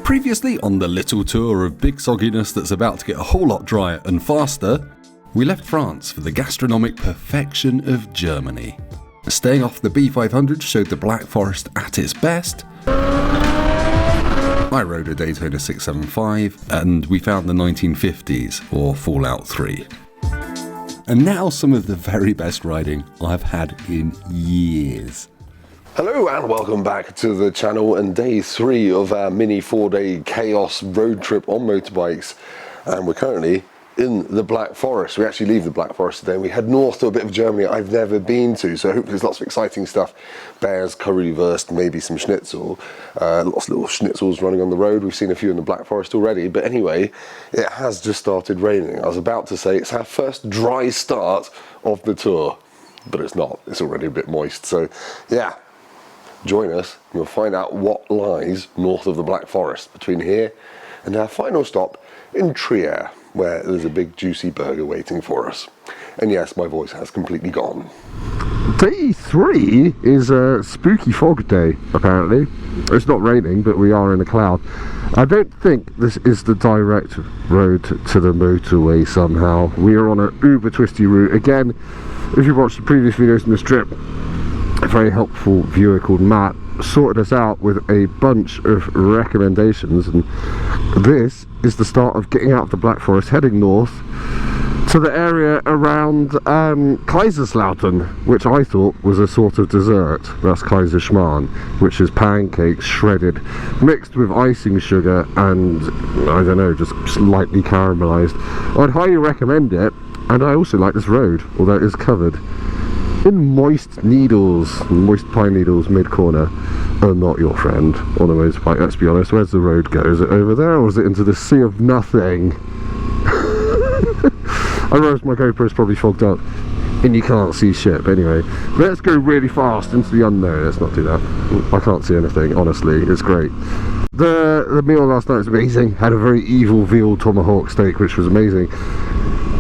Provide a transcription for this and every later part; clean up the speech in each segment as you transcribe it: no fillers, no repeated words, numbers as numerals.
Previously on the little tour of big sogginess that's about to get a whole lot drier and faster, we left France for the gastronomic perfection of Germany. Staying off the B500 showed the Black Forest at its best. I rode a Daytona 675 and we found the 1950s or Fallout 3. And now some of the very best riding I've had in years. Hello and welcome back to the channel and day 3 of our mini 4-day chaos road trip on motorbikes, and we're currently in the Black Forest. We actually leave the Black Forest today and we head north to a bit of Germany I've never been to, so hopefully there's lots of exciting stuff. Bears, currywurst, maybe some schnitzel, lots of little schnitzels running on the road. We've seen a few in the Black Forest already, but anyway, it has just started raining. I was about to say it's our first dry start of the tour, but it's not. It's already a bit moist, so yeah. Join us and we'll find out what lies north of the Black Forest between here and our final stop in Trier, where there's a big juicy burger waiting for us. And yes, my voice has completely gone. Day 3 is a spooky fog day, apparently. It's not raining, but we are in a cloud. I don't think this is the direct road to the motorway somehow. We are on an uber twisty route. Again, if you watched the previous videos in this trip, a very helpful viewer called Matt sorted us out with a bunch of recommendations, and this is the start of getting out of the Black Forest, heading north to the area around Kaiserslautern, which I thought was a sort of dessert. That's Kaiserschmarrn, which is pancakes shredded, mixed with icing sugar and, I don't know, just slightly caramelized. I'd highly recommend it, and I also like this road, although it is covered in moist pine needles. Mid-corner are not your friend on a motorbike, let's be honest. Where's the road go? Is it over there or is it into the sea of nothing? I realize my GoPro is probably fogged up and you can't see shit, but anyway, let's go really fast into the unknown. Let's not do that. I can't see anything, honestly. It's great. The meal last night was amazing. Had a very evil veal tomahawk steak, which was amazing,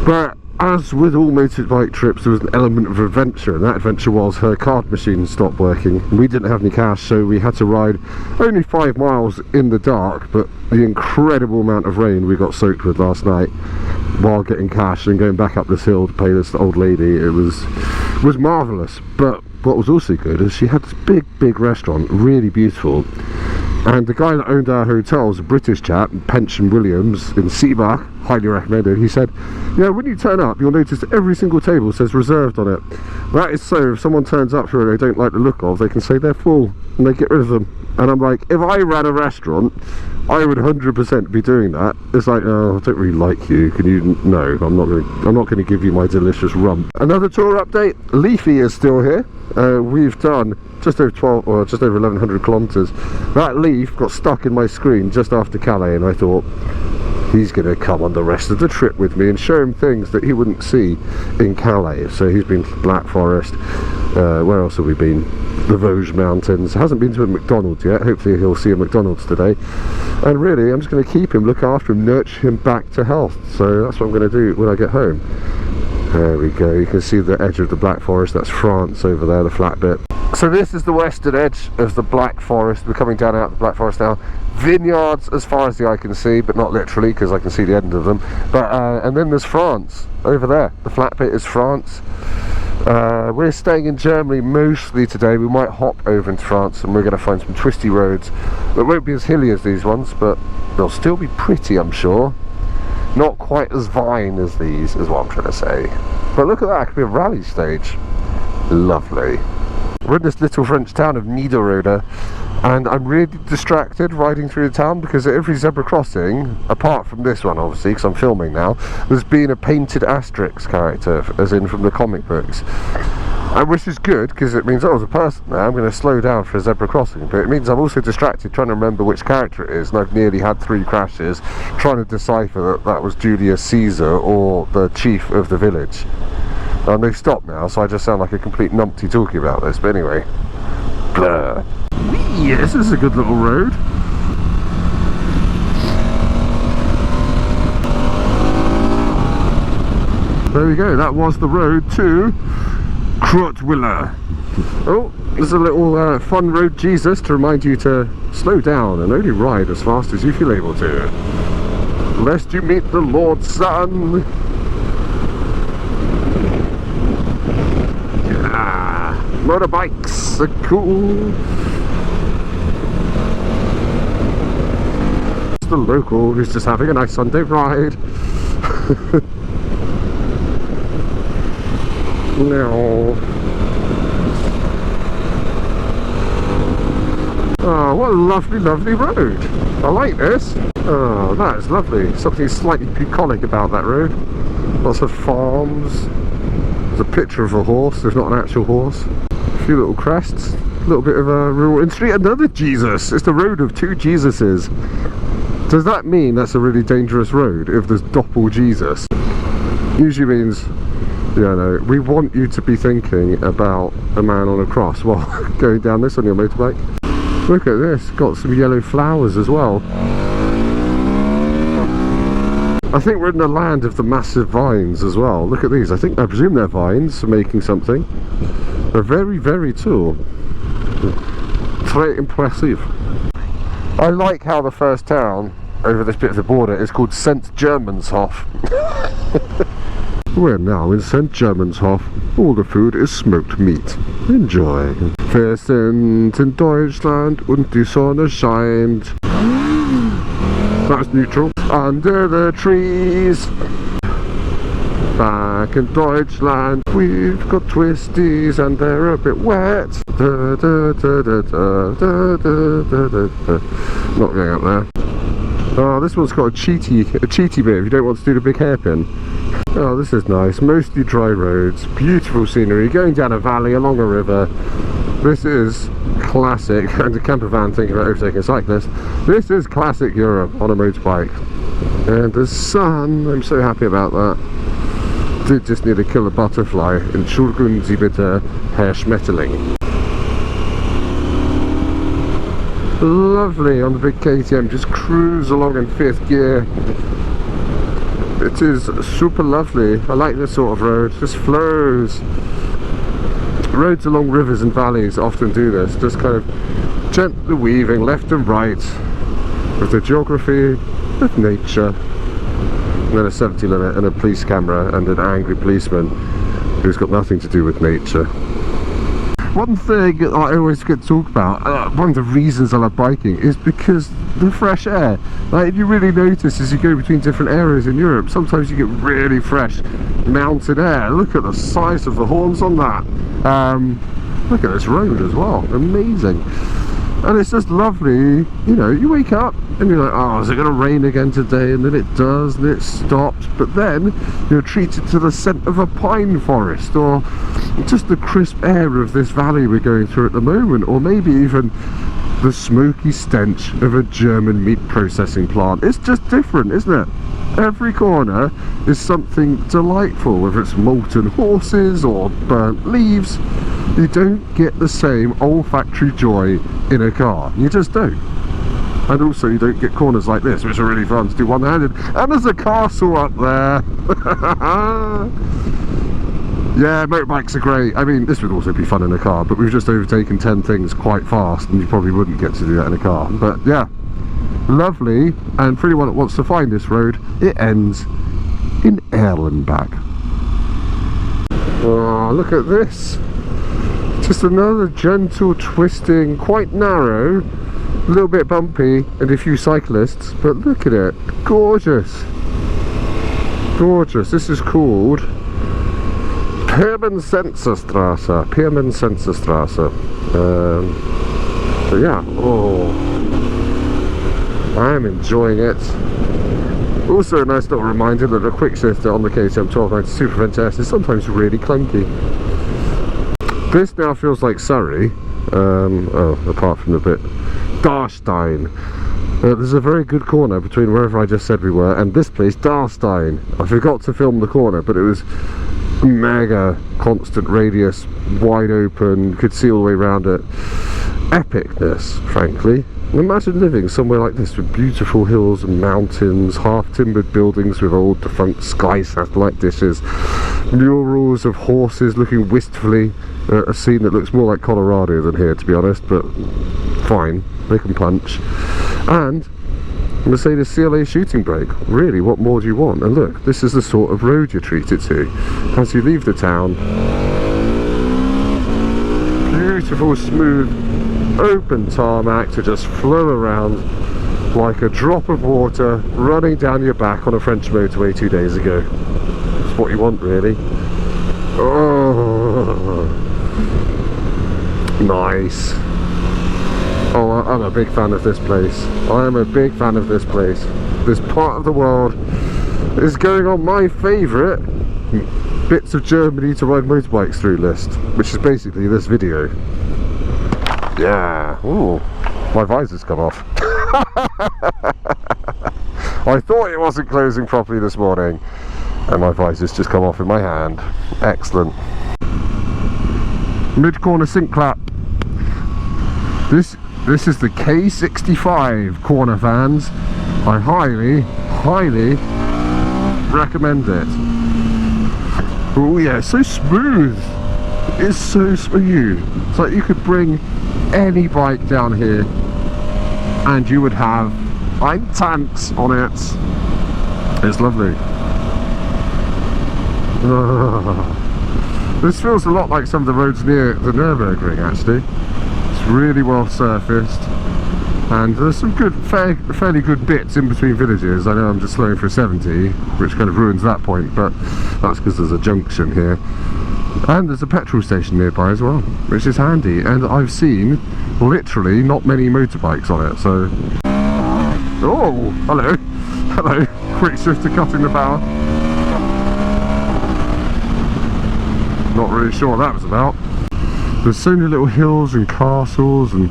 but as with all motorbike trips, there was an element of adventure, and that adventure was her card machine stopped working. We didn't have any cash, so we had to ride only 5 miles in the dark, but the incredible amount of rain we got soaked with last night while getting cash and going back up this hill to pay this old lady, it was marvellous. But what was also good is she had this big restaurant, really beautiful. And the guy that owned our hotel was a British chap, Pension Williams in Seabach, highly recommended. He said, yeah, when you turn up, you'll notice that every single table says reserved on it. That is so if someone turns up who they don't like the look of, they can say they're full and they get rid of them. And I'm like, if I ran a restaurant, I would 100% be doing that. It's like, oh, I don't really like you. Can you? No, I'm not going to give you my delicious rump. Another tour update. Leafy is still here. We've done just over 12 or just over 1100 kilometers. That leaf got stuck in my screen just after Calais, and I thought, he's going to come on the rest of the trip with me and show him things that he wouldn't see in Calais. So he's been to the Black Forest. Where else have we been? The Vosges Mountains. Hasn't been to a McDonald's yet. Hopefully he'll see a McDonald's today. And really, I'm just going to keep him, look after him, nurture him back to health. So that's what I'm going to do when I get home. There we go. You can see the edge of the Black Forest. That's France over there, the flat bit. So this is the western edge of the Black Forest. We're coming down out of the Black Forest now. Vineyards as far as the eye can see, but not literally because I can see the end of them. But and then there's France over there. The flat bit is France. We're staying in Germany mostly today. We might hop over into France and we're going to find some twisty roads that won't be as hilly as these ones, but they'll still be pretty, I'm sure. Not quite as vine as these, is what I'm trying to say. But look at that, it could be a rally stage. Lovely. We're in this little French town of Niederrode, and I'm really distracted riding through the town because at every zebra crossing, apart from this one obviously because I'm filming now, there's been a painted Asterix character, as in from the comic books. And which is good because it means, oh, as a person now I'm going to slow down for a zebra crossing, but it means I'm also distracted trying to remember which character it is, and I've nearly had 3 crashes trying to decipher that was Julius Caesar or the chief of the village. And they've stopped now, so I just sound like a complete numpty talking about this, but anyway. Blur. Whee! This is a good little road. There we go, that was the road to Krotwiller. Oh, there's a little fun road Jesus to remind you to slow down and only ride as fast as you feel able to, lest you meet the Lord's Son. Yeah, motorbikes are cool. It's the local who's just having a nice Sunday ride. No. Oh, what a lovely, lovely road. I like this. Oh, that is lovely. Something slightly bucolic about that road. Lots of farms. There's a picture of a horse. There's not an actual horse. A few little crests. A little bit of a rural industry. Another Jesus. It's the road of two Jesuses. Does that mean that's a really dangerous road if there's doppel Jesus? Usually means, you know, we want you to be thinking about a man on a cross while going down this on your motorbike. Look at this, got some yellow flowers as well. I think we're in the land of the massive vines as well. Look at these, I presume they're vines for making something. They're very, very tall. Very impressive. I like how the first town over this bit of the border is called St. Germanshof. We're now in St. Germanshof. All the food is smoked meat. Enjoy. Wir sind in Deutschland und die Sonne scheint. That's neutral. Under the trees. Back in Deutschland, we've got twisties and they're a bit wet. Da, da, da, da, da, da, da, da, da. Not going up there. Oh, this one's got a cheaty bit if you don't want to do the big hairpin. Oh, this is nice. Mostly dry roads, beautiful scenery, going down a valley along a river. This is classic, and a camper van thinking about overtaking a cyclist. This is classic Europe on a motorbike. And the sun, I'm so happy about that. Did just need to kill a butterfly. Entschuldigen Sie bitte, Herr Schmetterling. Lovely on the big KTM, just cruise along in 5th gear. It is super lovely. I like this sort of road, just flows. Roads along rivers and valleys often do this, just kind of gently weaving left and right with the geography of nature. And then a 70 limit and a police camera and an angry policeman who's got nothing to do with nature. One thing I always get to talk about, one of the reasons I love biking, is because the fresh air. Like, you really notice as you go between different areas in Europe, sometimes you get really fresh mountain air. Look at the size of the horns on that. Look at this road as well, amazing. And it's just lovely, you know, you wake up and you're like, oh, is it going to rain again today? And then it does, and it stops, but then you're treated to the scent of a pine forest, or just the crisp air of this valley we're going through at the moment, or maybe even the smoky stench of a German meat processing plant. It's just different, isn't it? Every corner is something delightful, whether it's molten horses or burnt leaves. You don't get the same olfactory joy in a car. You just don't. And also you don't get corners like this, which are really fun to do one-handed. And there's a castle up there. Yeah, motorbikes are great. I mean, this would also be fun in a car, but we've just overtaken 10 things quite fast, and you probably wouldn't get to do that in a car. But yeah, lovely. And for anyone that wants to find this road, it ends in Erlenbach. Oh, look at this. Just another gentle twisting, quite narrow, a little bit bumpy, and a few cyclists, but look at it, gorgeous. Gorgeous. This is called Pirmensenserstraße. So yeah, oh, I'm enjoying it. Also a nice little reminder that a quick shifter on the KTM 1290 Super Vent S is sometimes really clunky. This now feels like Surrey, apart from the bit Darstein. There's a very good corner between wherever I just said we were and this place, Darstein. I forgot to film the corner, but it was mega constant radius, wide open, could see all the way around it. Epicness, frankly. imagine living somewhere like this with beautiful hills and mountains, half-timbered buildings with old defunct sky satellite dishes, murals of horses looking wistfully at a scene that looks more like Colorado than here, to be honest, but fine, they can punch. And Mercedes CLA shooting brake. Really, what more do you want? And look, this is the sort of road you're treated to as you leave the town. Beautiful, smooth, open tarmac to just flow around like a drop of water running down your back on a French motorway 2 days ago. That's what you want, really. Oh, nice. Oh, I'm a big fan of this place. I am a big fan of this place. This part of the world is going on my favourite bits of Germany to ride motorbikes through list, which is basically this video. Yeah. Ooh, my visor's come off. I thought it wasn't closing properly this morning, and my visor's just come off in my hand. Excellent. Mid-corner sync clap. This is the K65 corner fans. I highly recommend it. Oh yeah, it's so smooth. It's so smooth. It's like you could bring any bike down here and you would have tanks on it. It's lovely. This feels a lot like some of the roads near the Nürburgring, actually. It's really well surfaced, and there's some good, fairly good bits in between villages. I know I'm just slowing for 70, which kind of ruins that point, but that's because there's a junction here. And there's a petrol station nearby as well, which is handy, and I've seen literally not many motorbikes on it, so... Oh, hello, hello, quick shift to cutting the power. Not really sure what that was about. There's so many little hills and castles and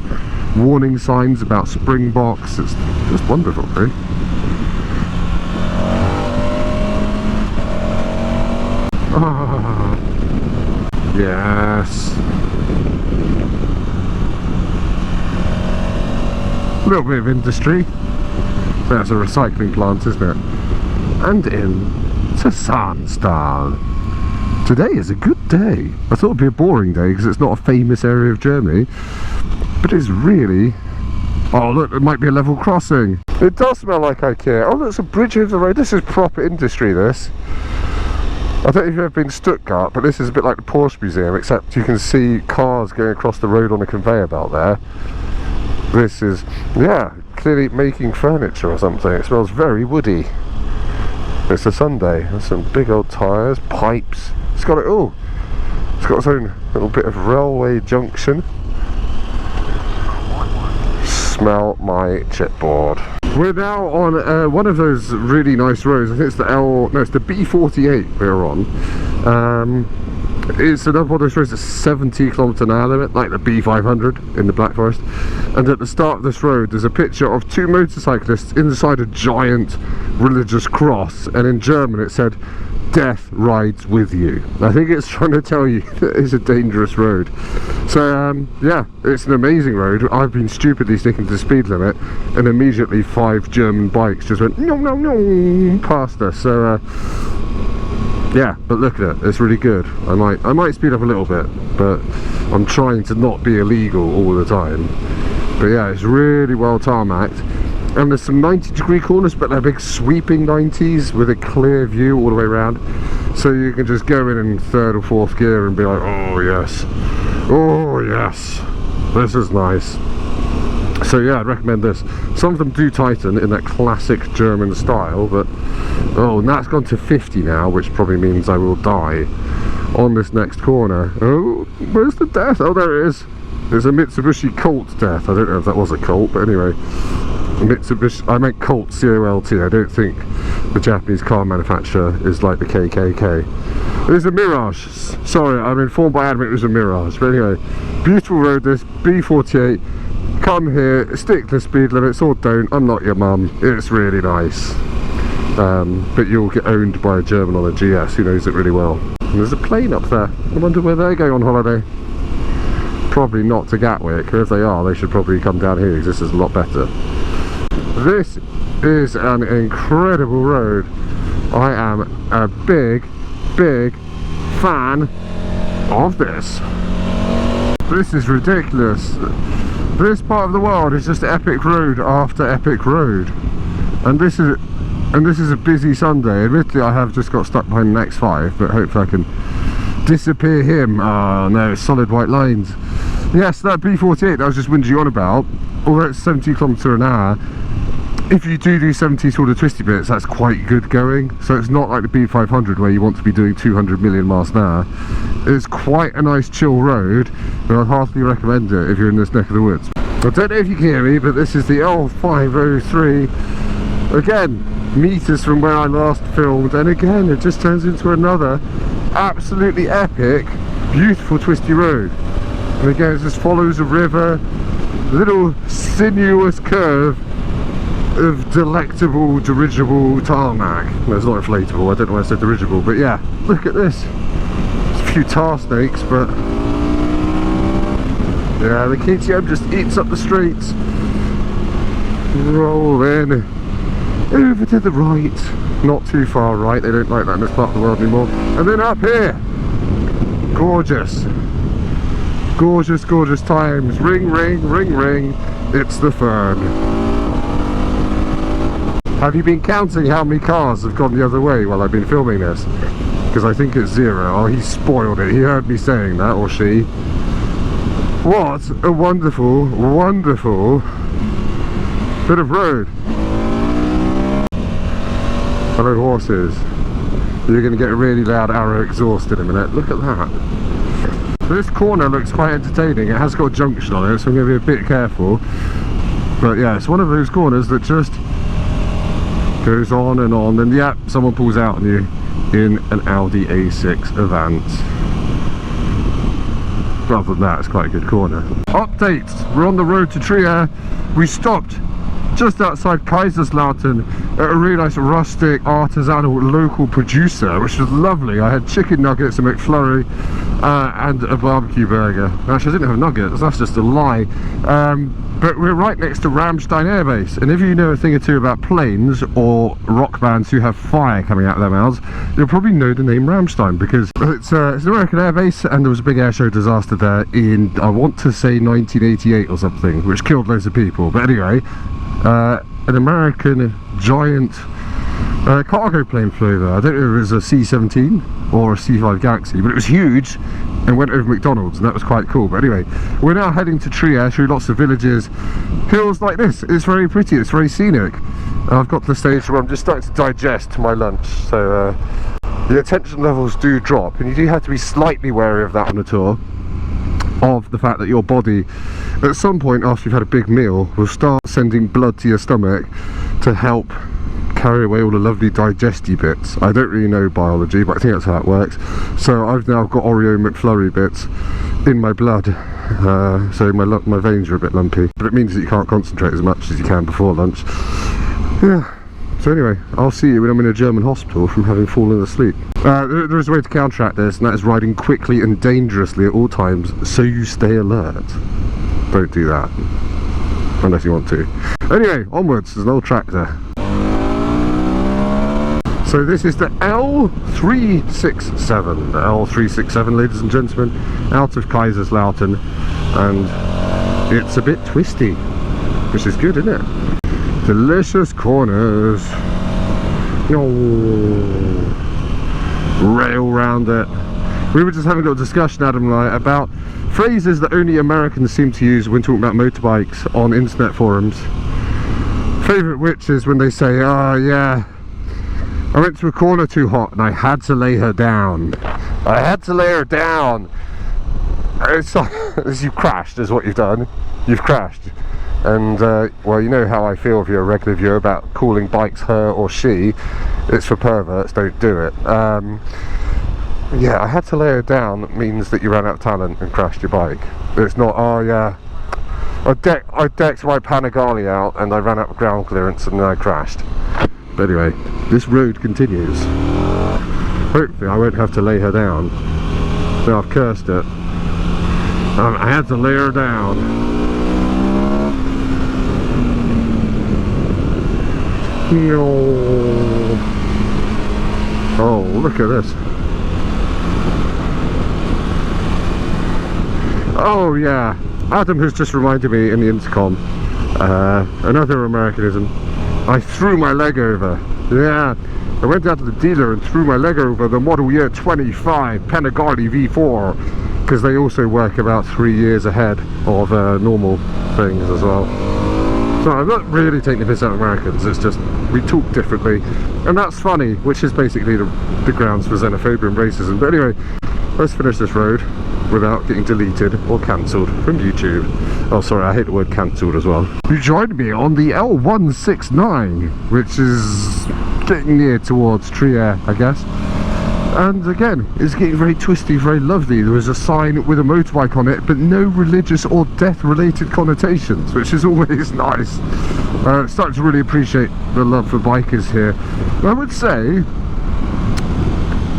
warning signs about Springboks. It's just wonderful, really. Ah, yes. A little bit of industry. That's a recycling plant, isn't it? And into Sandstall. Today is a good day. I thought it'd be a boring day because it's not a famous area of Germany, but it's really... Oh look, it might be a level crossing. It does smell like IKEA. Oh, there's a bridge over the road. This is proper industry, this. I don't know if you've ever been to Stuttgart, but this is a bit like the Porsche Museum, except you can see cars going across the road on a conveyor belt there. This is, yeah, clearly making furniture or something. It smells very woody. It's a Sunday. There's some big old tyres, pipes. It's got it all. It's got its own little bit of railway junction. Smell my chipboard. We're now on one of those really nice roads. I think it's the it's the B48 we're on. It's another one of those roads that's 70 km/h limit, like the B500 in the Black Forest. And at the start of this road, there's a picture of two motorcyclists inside a giant religious cross, and in German it said, "Death rides with you." I think it's trying to tell you that it's a dangerous road. So yeah, it's an amazing road. I've been stupidly sticking to the speed limit, and immediately 5 German bikes just went no past us. So yeah, but look at it, it's really good. I might speed up a little bit, but I'm trying to not be illegal all the time. But yeah, it's really well tarmacked. And there's some 90-degree corners, but they're big sweeping 90s with a clear view all the way around. So you can just go in 3rd or 4th gear and be like, oh yes, this is nice. So yeah, I'd recommend this. Some of them do tighten in that classic German style, but oh, and that's gone to 50 now, which probably means I will die on this next corner. Oh, where's the death? Oh, there it is. There's a Mitsubishi Colt death. I don't know if that was a Colt, but anyway. Mitsubishi, I meant Colt, C-O-L-T. I don't think the Japanese car manufacturer is like the KKK. It was a Mirage. Sorry, I'm informed by Adam it was a Mirage. But anyway, beautiful road this, B48. Come here, stick to the speed limits or don't. I'm not your mum. It's really nice. But you'll get owned by a German on a GS who knows it really well. And there's a plane up there. I wonder where they're going on holiday. probably not to Gatwick, or if they are, they should probably come down here because this is a lot better. This is an incredible road. I am a big fan of this. This is ridiculous. This part of the world is just epic road after epic road, and this is a busy Sunday. Admittedly, I have just got stuck behind the X5, but hopefully I can disappear him. Oh no, solid white lines. Yes, that B48 that I was just whinging on about, although it's 70 km/h, if you do 70 sort of twisty bits, that's quite good going. So it's not like the B500 where you want to be doing 200 million miles an hour. It's quite a nice chill road, and I'd heartily recommend it if you're in this neck of the woods. I don't know if you can hear me, but this is the L503. Again, meters from where I last filmed, and again it just turns into another absolutely epic, beautiful twisty road. And again, it just follows a river, little sinuous curve of delectable dirigible tarmac. No, it's not inflatable, I don't know why I said dirigible, but yeah, look at this. There's a few tar snakes, but yeah, the KTM just eats up the streets. Roll in, over to the right, not too far right, they don't like that in this part of the world anymore. And then up here, gorgeous, gorgeous, gorgeous times. Ring, ring, ring, ring, it's the Fern. Have you been counting how many cars have gone the other way while I've been filming this? Because I think it's 0. Oh, he spoiled it. He heard me saying that, or she. What a wonderful, wonderful bit of road. Hello horses. You're going to get a really loud arrow exhaust in a minute. Look at that. This corner looks quite entertaining. It has got a junction on it, so I'm going to be a bit careful. But yeah, it's one of those corners that just goes on, and yeah, someone pulls out on you in an Audi A6 Avant. But other than that, it's quite a good corner. Updates, we're on the road to Trier. We stopped just outside Kaiserslautern at a really nice rustic artisanal local producer, which was lovely. I had chicken nuggets, a McFlurry, and a barbecue burger. Actually, I didn't have nuggets, that's just a lie. But we're right next to Ramstein Air Base, and if you know a thing or two about planes or rock bands who have fire coming out of their mouths, you'll probably know the name Rammstein, because it's an American air base, and there was a big air show disaster there in, I want to say 1988 or something, which killed loads of people. But anyway, an American giant cargo plane flew over. I don't know if it was a C-17 or a C-5 Galaxy, but it was huge and went over McDonald's, and that was quite cool. But anyway, we're now heading to Trier through lots of villages, hills like this. It's very pretty, it's very scenic. And I've got to the stage where I'm just starting to digest my lunch, so the attention levels do drop, and you do have to be slightly wary of that on a tour, of the fact that your body at some point after you've had a big meal will start sending blood to your stomach to help carry away all the lovely digesty bits. I don't really know biology, but I think that's how it works. So I've now got Oreo McFlurry bits in my blood, so my veins are a bit lumpy, but it means that you can't concentrate as much as you can before lunch. Yeah, so anyway, I'll see you when I'm in a German hospital from having fallen asleep. There is a way to counteract this, and that is riding quickly and dangerously at all times, so you stay alert. Don't do that unless you want to. Anyway, onwards. There's an old tractor. So this is the L367. The L367, ladies and gentlemen, out of Kaiserslautern, and it's a bit twisty, which is good, isn't it? Delicious corners. Oh, rail round it. We were just having a little discussion, Adam and I, about phrases that only Americans seem to use when talking about motorbikes on internet forums. Favourite which is when they say, oh yeah, I went to a corner too hot and I had to lay her down. I had to lay her down. It's like, you've crashed is what you've done. You've crashed. And well, you know how I feel if you're a regular viewer about calling bikes her or she. It's for perverts, don't do it. Yeah, I had to lay her down means that you ran out of talent and crashed your bike. It's not, oh yeah, I decked my Panigale out and I ran out of ground clearance and then I crashed. But anyway, this road continues. Hopefully I won't have to lay her down. Now I've cursed it. I had to lay her down. Oh, look at this. Oh yeah, Adam has just reminded me in the intercom, another Americanism. I threw my leg over. Yeah, I went down to the dealer and threw my leg over the model year 25 Panigale V4, because they also work about 3 years ahead of normal things as well. So I'm not really taking the piss out of Americans, it's just we talk differently, and that's funny, which is basically the grounds for xenophobia and racism. But anyway, let's finish this road without getting deleted or cancelled from YouTube. Oh sorry, I hate the word cancelled as well. You joined me on the L169, which is getting near towards Trier, I guess. And again, it's getting very twisty, very lovely. There was a sign with a motorbike on it, but no religious or death-related connotations, which is always nice. Starting to really appreciate the love for bikers here. I would say,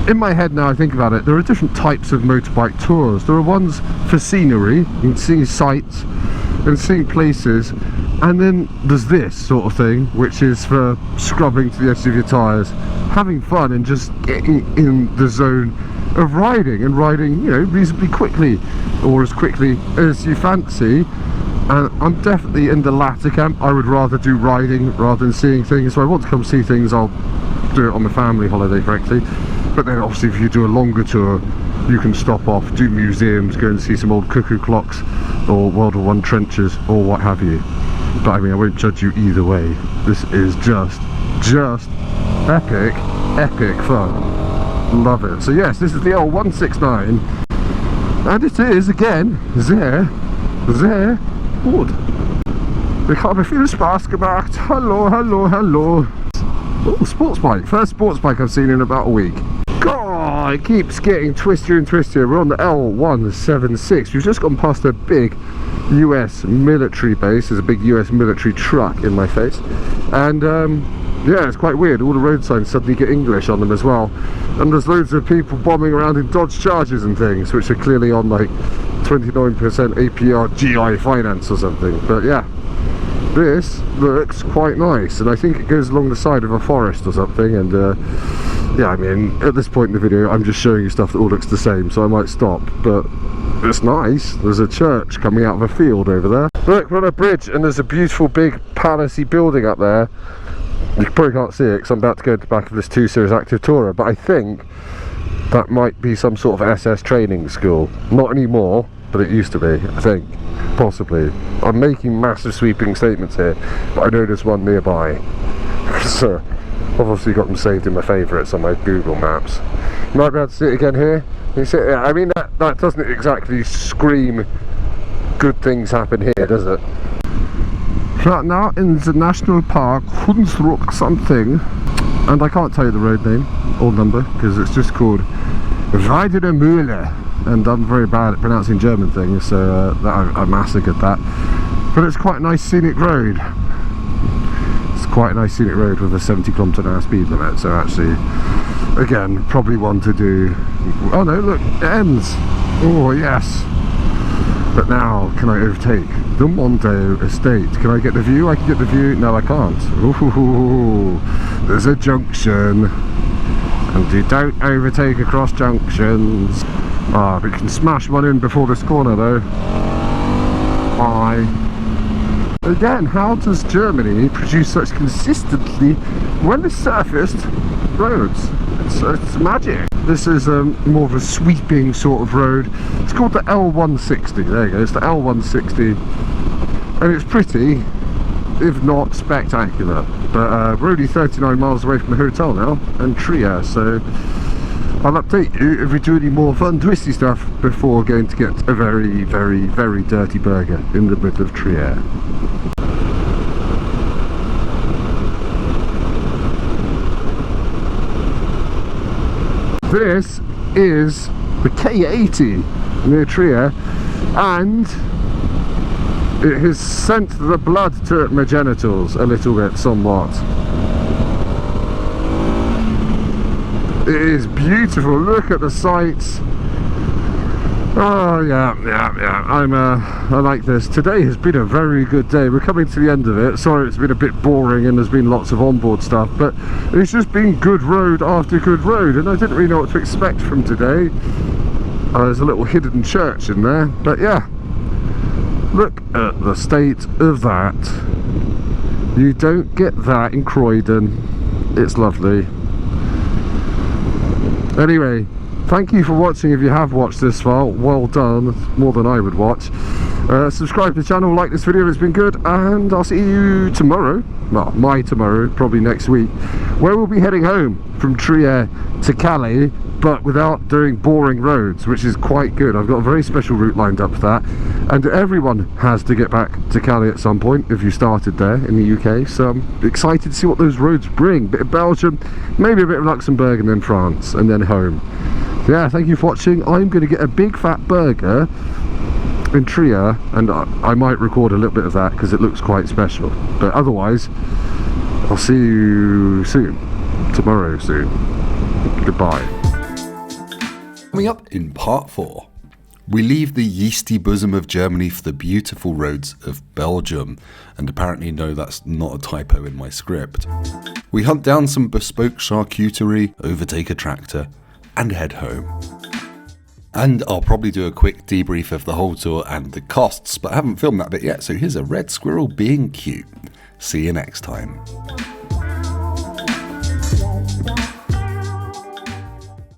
in my head now I think about it, there are different types of motorbike tours. There are ones for scenery, you can see sights and see places, and then there's this sort of thing, which is for scrubbing to the edge of your tyres, having fun and just getting in the zone of riding, and riding, you know, reasonably quickly, or as quickly as you fancy. And I'm definitely in the latter camp. I would rather do riding rather than seeing things. So I want to come see things, I'll do it on the family holiday, frankly. But then obviously if you do a longer tour, you can stop off, do museums, go and see some old cuckoo clocks or World War I trenches or what have you. But I mean, I won't judge you either way. This is just epic fun. Love it. So yes, this is the L169, and it is again sehr gut. Ich habe viel Spaß gemacht. Hello. Oh, sports bike. First sports bike I've seen in about a week. God, it keeps getting twistier and twistier. We're on the L176. We've just gone past a big US military base. There's a big US military truck in my face, and yeah, it's quite weird. All the road signs suddenly get English on them as well, and there's loads of people bombing around in Dodge Chargers and things, which are clearly on like 29% APR GI finance or something. But yeah, this looks quite nice, and I think it goes along the side of a forest or something. And yeah, I mean, at this point in the video I'm just showing you stuff that all looks the same, so I might stop, but it's nice. There's a church coming out of a field over there. Look, we're on a bridge and there's a beautiful big palacey building up there. You probably can't see it because I'm about to go to the back of this 2 Series Active Tourer, but I think that might be some sort of SS training school. Not anymore, but it used to be, I think. Possibly. I'm making massive sweeping statements here, but I know there's one nearby. So I've obviously got them saved in my favourites on my Google Maps. You might be able to see it again here. You see it? I mean, that doesn't exactly scream good things happen here, does it? Right now in the national park Hunsrück something, and I can't tell you the road name or number because it's just called Weidere Mühle, and I'm very bad at pronouncing German things, so I massacred that. But it's quite a nice scenic road. It's quite a nice scenic road with a 70km/h speed limit, so actually, again, probably one to do. Oh no, look, it ends. Oh yes. But now, can I overtake the Mondeo estate? Can I get the view? I can get the view. No, I can't. Ooh, there's a junction, and you don't overtake across junctions. Ah, but you can smash one in before this corner, though. Bye. Again, how does Germany produce such consistently well-surfaced roads? It's magic. This is more of a sweeping sort of road. It's called the L160. There you go. It's the L160, and it's pretty, if not spectacular. But we're only 39 miles away from the hotel now, and Trier. So I'll update you if we do any more fun twisty stuff before going to get a very, very dirty burger in the middle of Trier. This is the K80 near Trier, and it has sent the blood to my genitals a little bit, somewhat. It is beautiful. Look at the sights. Oh yeah. I like this. Today has been a very good day. We're coming to the end of it. Sorry, it's been a bit boring and there's been lots of onboard stuff, but it's just been good road after good road, and I didn't really know what to expect from today. There's a little hidden church in there, but yeah. Look at the state of that. You don't get that in Croydon. It's lovely. Anyway, thank you for watching. If you have watched this far, well done. It's more than I would watch. Subscribe to the channel, like this video if it's been good, and I'll see you tomorrow. Well, my tomorrow, probably next week, where we'll be heading home from Trier to Calais, but without doing boring roads, which is quite good. I've got a very special route lined up for that, and everyone has to get back to Calais at some point if you started there in the UK, so I'm excited to see what those roads bring. A bit of Belgium, maybe a bit of Luxembourg, and then France, and then home. Yeah, thank you for watching. I'm going to get a big fat burger in Trier, and I might record a little bit of that because it looks quite special, but otherwise I'll see you soon, tomorrow soon. Goodbye. Coming up in part 4, we leave the yeasty bosom of Germany for the beautiful roads of Belgium, and apparently no, that's not a typo in my script. We hunt down some bespoke charcuterie, overtake a tractor, and head home. And I'll probably do a quick debrief of the whole tour and the costs, but I haven't filmed that bit yet, so here's a red squirrel being cute. See you next time.